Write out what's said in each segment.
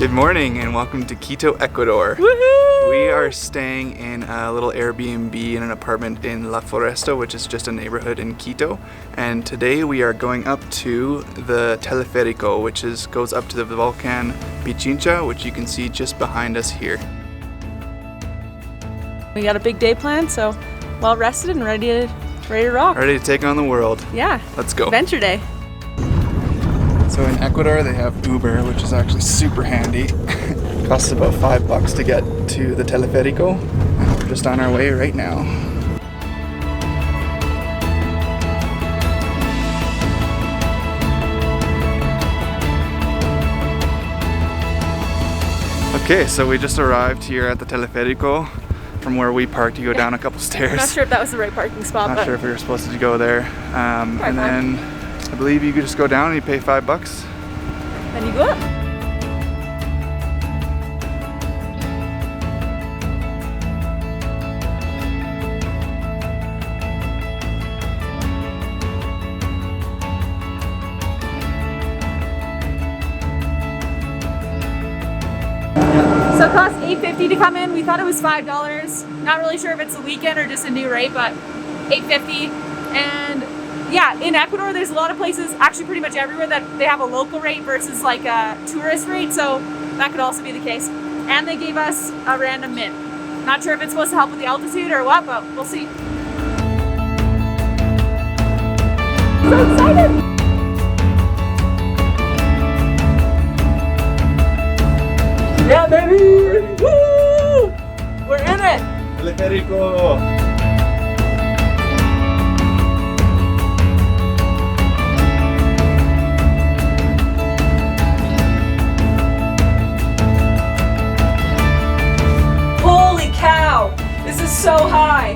Good morning and welcome to Quito, Ecuador. Woohoo! We are staying in a little Airbnb in an apartment in La Foresta, which is just a neighborhood in Quito. And today we are going up to the Teleferico, which goes up to the Volcan Pichincha, which you can see just behind us here. We got a big day planned, so well rested and ready to rock. Ready to take on the world. Yeah. Let's go. Adventure day. So in Ecuador they have Uber, which is actually super handy. Costs about $5 to get to the Teleferico. And we're just on our way right now. Okay, so we just arrived here at the Teleferico from where we parked. You go down a couple stairs. I'm not sure if that was the right parking spot. Not sure if we were supposed to go there. And then I believe you could just go down and you pay $5. Then you go up. So it costs $8.50 to come in. We thought it was $5. Not really sure if it's a weekend or just a new rate, but $8.50. And yeah, in Ecuador there's a lot of places, actually pretty much everywhere, that they have a local rate versus like a tourist rate, so that could also be the case. And they gave us a random mint. Not sure if it's supposed to help with the altitude or what, but we'll see. So excited! Yeah, baby! Woo! We're in it! Teleferico! This is so high.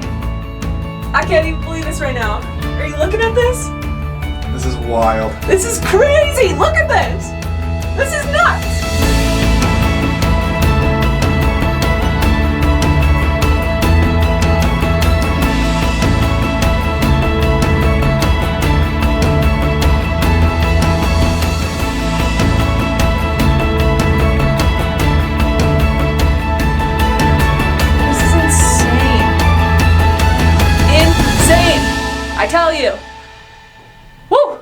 I can't even believe this right now. Are you looking at this? This is wild. This is crazy. Look at this. This is nuts. I tell you. Woo!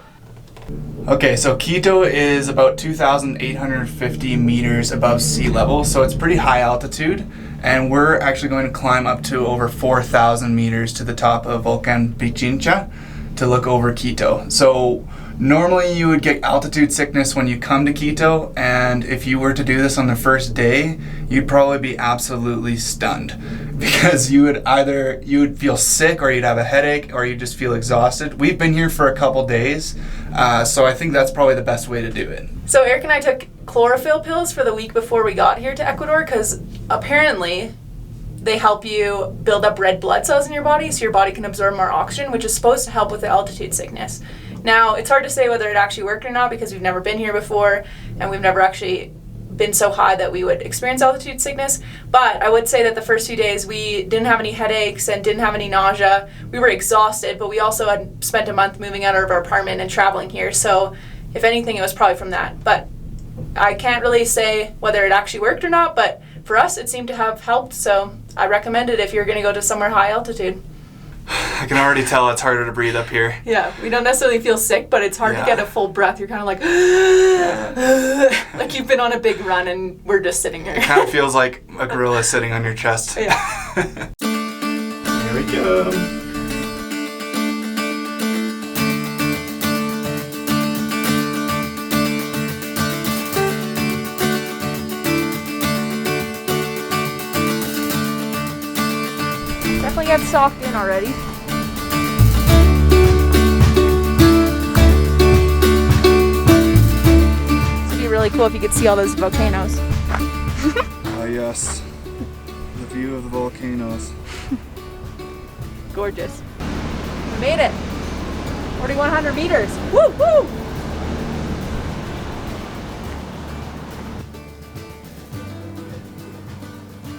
Okay, so Quito is about 2,850 meters above sea level, so it's pretty high altitude, and we're actually going to climb up to over 4,000 meters to the top of Volcan Pichincha to look over Quito. So normally you would get altitude sickness when you come to Quito, and if you were to do this on the first day, you'd probably be absolutely stunned, because you would feel sick, or you'd have a headache, or you'd just feel exhausted. We've been here for a couple days, so I think that's probably the best way to do it. So Eric and I took chlorophyll pills for the week before we got here to Ecuador, because apparently they help you build up red blood cells in your body so your body can absorb more oxygen, which is supposed to help with the altitude sickness. Now, it's hard to say whether it actually worked or not because we've never been here before and we've never actually been so high that we would experience altitude sickness. But I would say that the first few days we didn't have any headaches and didn't have any nausea. We were exhausted, but we also had spent a month moving out of our apartment and traveling here. So if anything, it was probably from that. But I can't really say whether it actually worked or not, but for us, it seemed to have helped. So I recommend it if you're going to go to somewhere high altitude. I can already tell it's harder to breathe up here. Yeah, we don't necessarily feel sick, but it's hard to get a full breath. You're kind of like, like you've been on a big run and we're just sitting here. It kind of feels like a gorilla sitting on your chest. Yeah. Here we go. Definitely got socked in already. This would be really cool if you could see all those volcanoes. Ah, yes. The view of the volcanoes. Gorgeous. We made it. 4,100 meters. Woo woo!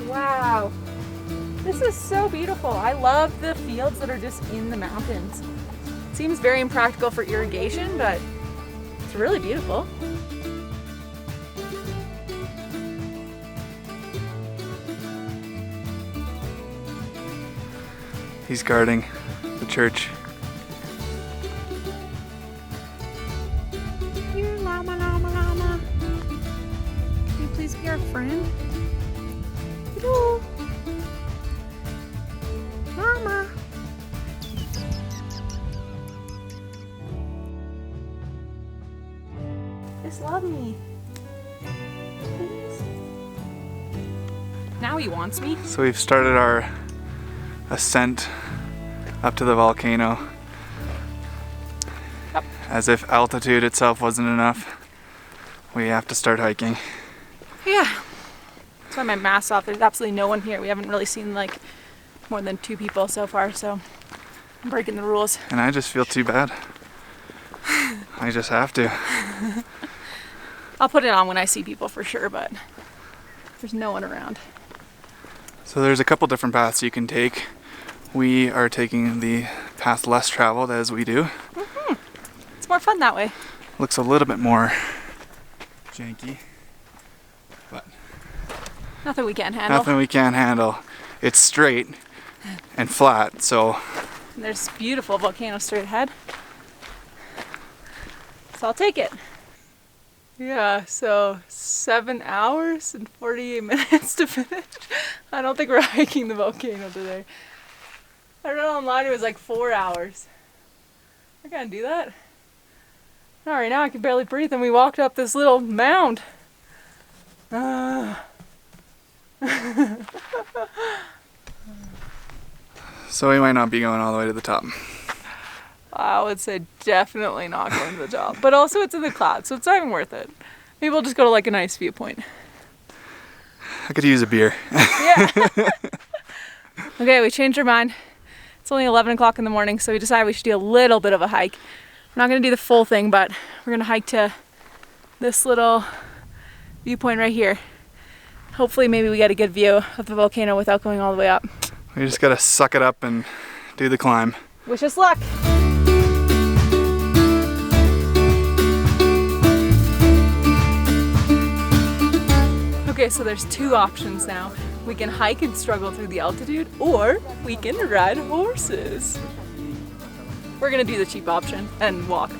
Wow. This is so beautiful. I love the fields that are just in the mountains. It seems very impractical for irrigation, but it's really beautiful. He's guarding the church. Here, llama, llama, llama. Can you please be our friend? Hello. Llama. Just love me. Please. Now he wants me. So we've started our ascent up to the volcano. Yep. As if altitude itself wasn't enough, we have to start hiking. Yeah. That's why my mask's off. There's absolutely no one here. We haven't really seen like more than 2 people so far, so I'm breaking the rules. And I just feel too bad. I just have to. I'll put it on when I see people for sure, but there's no one around. So there's a couple different paths you can take. We are taking the path less traveled as we do. Mm-hmm. It's more fun that way. Looks a little bit more janky, but Nothing we can't handle. nothing we can't handle. It's straight and flat, so And there's beautiful volcano straight ahead. So I'll take it. Yeah, so 7 hours and 48 minutes to finish. I don't think we're hiking the volcano today. I read online it was like 4 hours. I can't do that. Not right now, I can barely breathe, and we walked up this little mound. so we might not be going all the way to the top. I would say definitely not going to the top. But also it's in the clouds, so it's not even worth it. Maybe we'll just go to like a nice viewpoint. I could use a beer. Yeah. Okay, we changed our mind. It's only 11 o'clock in the morning, so we decided we should do a little bit of a hike. We're not going to do the full thing, but we're going to hike to this little viewpoint right here. Hopefully maybe we get a good view of the volcano without going all the way up. We just gotta suck it up and do the climb. Wish us luck! Okay, so there's 2 options now. We can hike and struggle through the altitude, or we can ride horses. We're gonna do the cheap option and walk.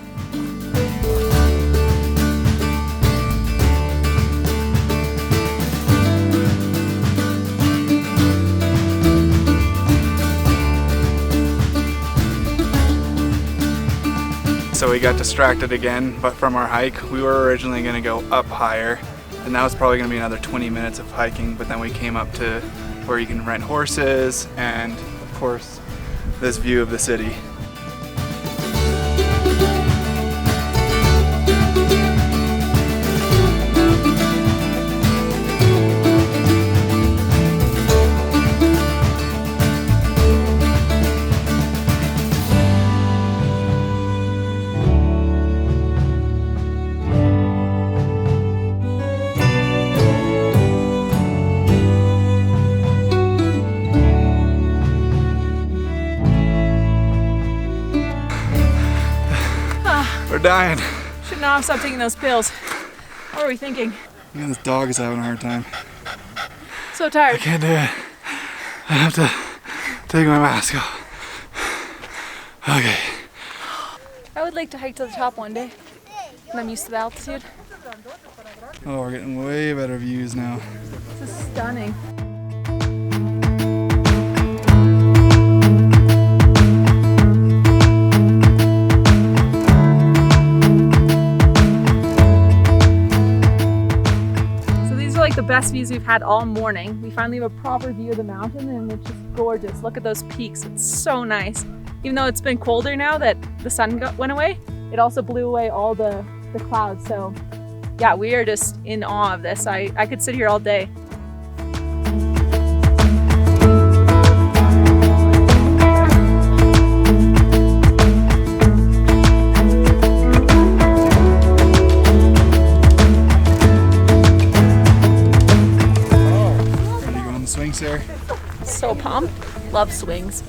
So we got distracted again, but from our hike, we were originally gonna go up higher, and that was probably gonna be another 20 minutes of hiking, but then we came up to where you can rent horses and, of course, this view of the city. We're dying. Should not have stopped taking those pills. What were we thinking? Man, this dog is having a hard time. So I tired. can't do it. I have to take my mask off. Okay. I would like to hike to the top one day when I'm used to the altitude. Oh, we're getting way better views now. This is stunning. So these are like the best views we've had all morning. We finally have a proper view of the mountain and it's just gorgeous. Look at those peaks, it's so nice. Even though it's been colder now that the sun went away, it also blew away all the clouds. So yeah, we are just in awe of this. I could sit here all day. Ready to go on the swings there? So pumped. Love swings.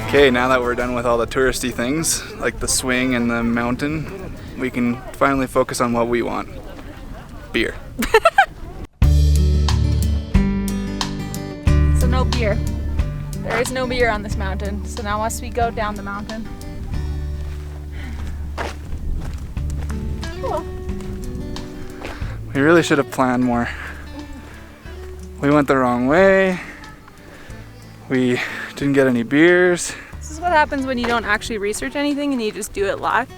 Okay, now that we're done with all the touristy things, like the swing and the mountain, we can finally focus on what we want. Beer. So no beer. There is no beer on this mountain, so now must we go down the mountain. Cool. We really should have planned more. We went the wrong way. We didn't get any beers. This is what happens when you don't actually research anything and you just do it live.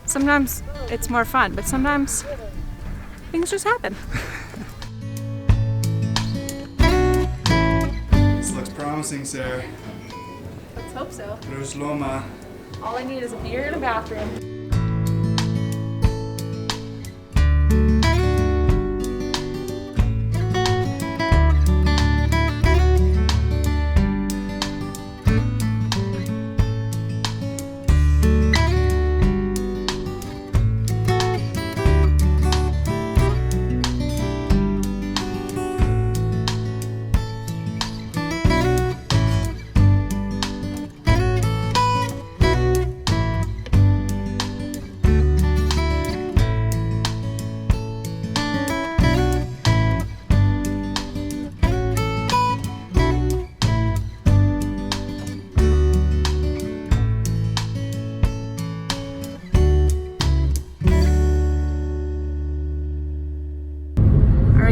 Sometimes it's more fun, but sometimes things just happen. This looks promising, Sarah. Let's hope so. Cruz Loma. All I need is a beer and a bathroom.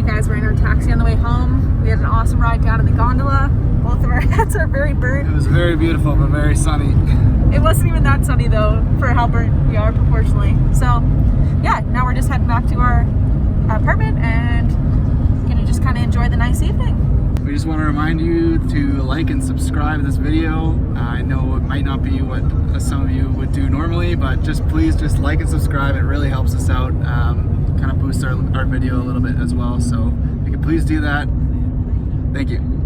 Guys, we're in our taxi on the way home. We had an awesome ride down in the gondola. Both of our heads are very burnt. It was very beautiful, but very sunny. It wasn't even that sunny though, for how burnt we are proportionally. So yeah, now we're just heading back to our apartment and gonna just kind of enjoy the nice evening. We just want to remind you to like and subscribe to this video. I know it might not be what some of you would do normally, but please just like and subscribe. It really helps us out. Kind of boosts our video a little bit as well. So if you could please do that. Thank you.